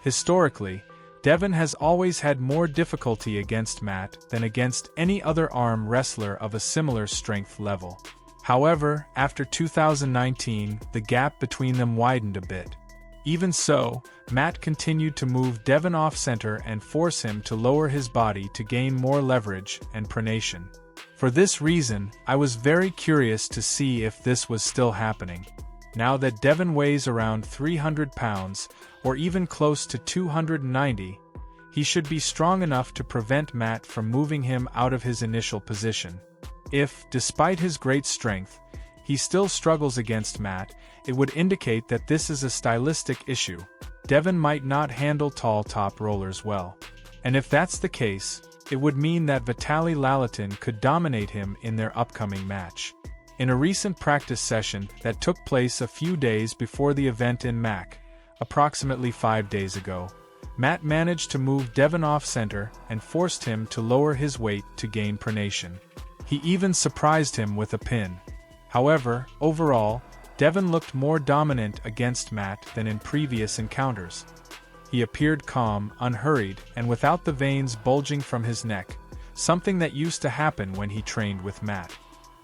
Historically, Devin has always had more difficulty against Matt than against any other arm wrestler of a similar strength level. However, after 2019, the gap between them widened a bit. Even so, Matt continued to move Devin off-center and force him to lower his body to gain more leverage and pronation. For this reason, I was very curious to see if this was still happening. Now that Devin weighs around 300 pounds, or even close to 290, he should be strong enough to prevent Matt from moving him out of his initial position. If, despite his great strength, he still struggles against Matt, it would indicate that this is a stylistic issue. Devin might not handle tall top rollers well. And if that's the case, it would mean that Vitaly Lalitin could dominate him in their upcoming match. In a recent practice session that took place a few days before the event in Mac, approximately 5 days ago, Matt managed to move Devin off-center and forced him to lower his weight to gain pronation. He even surprised him with a pin. However, overall, Devin looked more dominant against Matt than in previous encounters. He appeared calm, unhurried, and without the veins bulging from his neck, something that used to happen when he trained with Matt.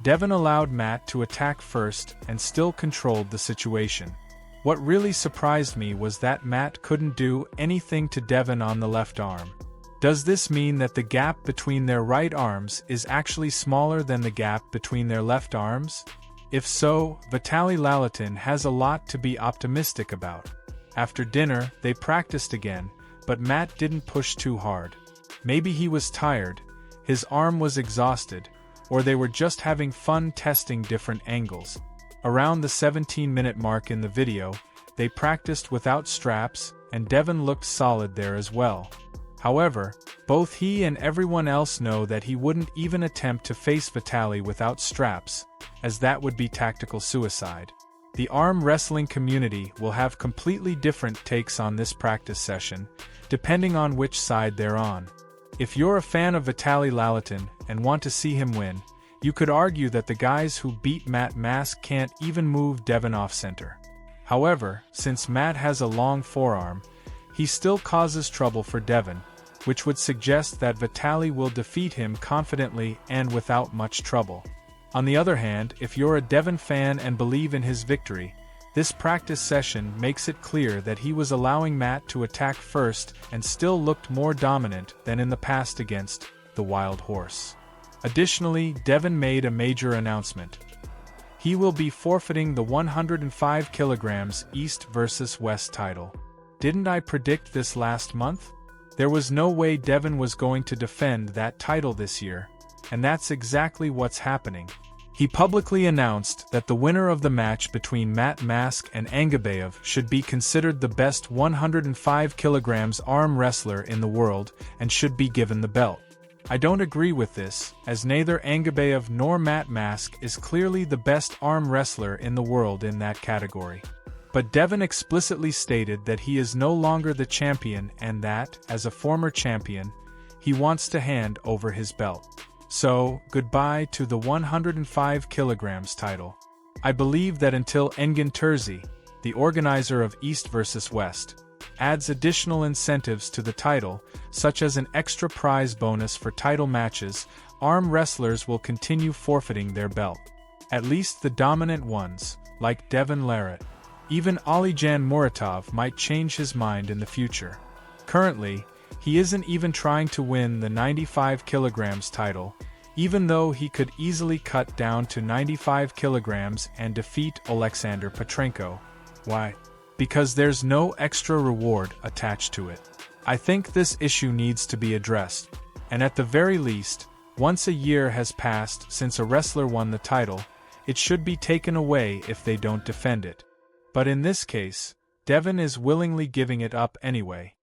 Devin allowed Matt to attack first and still controlled the situation. What really surprised me was that Matt couldn't do anything to Devin on the left arm. Does this mean that the gap between their right arms is actually smaller than the gap between their left arms? If so, Vitaly Lalitin has a lot to be optimistic about. After dinner, they practiced again, but Matt didn't push too hard. Maybe he was tired, his arm was exhausted, or they were just having fun testing different angles. Around the 17-minute mark in the video, they practiced without straps, and Devin looked solid there as well. However, both he and everyone else know that he wouldn't even attempt to face Vitaly without straps, as that would be tactical suicide. The arm wrestling community will have completely different takes on this practice session, depending on which side they're on. If you're a fan of Vitaly Lalitin and want to see him win, you could argue that the guys who beat Matt Mask can't even move Devin off-center. However, since Matt has a long forearm, he still causes trouble for Devin, which would suggest that Vitaly will defeat him confidently and without much trouble. On the other hand, if you're a Devin fan and believe in his victory, this practice session makes it clear that he was allowing Matt to attack first and still looked more dominant than in the past against the Wild Horse. Additionally, Devin made a major announcement. He will be forfeiting the 105 kg East vs. West title. Didn't I predict this last month? There was no way Devin was going to defend that title this year, and that's exactly what's happening. He publicly announced that the winner of the match between Matt Mask and Angabayev should be considered the best 105 kg arm wrestler in the world and should be given the belt. I don't agree with this, as neither Angabayev nor Matt Mask is clearly the best arm wrestler in the world in that category. But Devin explicitly stated that he is no longer the champion and that, as a former champion, he wants to hand over his belt. So, goodbye to the 105 kg title. I believe that until Engin Terzi, the organizer of East vs. West, adds additional incentives to the title, such as an extra prize bonus for title matches, arm wrestlers will continue forfeiting their belt. At least the dominant ones, like Devin Larratt. Even Alijan Muratov might change his mind in the future. Currently, he isn't even trying to win the 95 kg title, even though he could easily cut down to 95 kg and defeat Alexander Petrenko. Why? Because there's no extra reward attached to it. I think this issue needs to be addressed, and at the very least, once a year has passed since a wrestler won the title, it should be taken away if they don't defend it. But in this case, Devin is willingly giving it up anyway.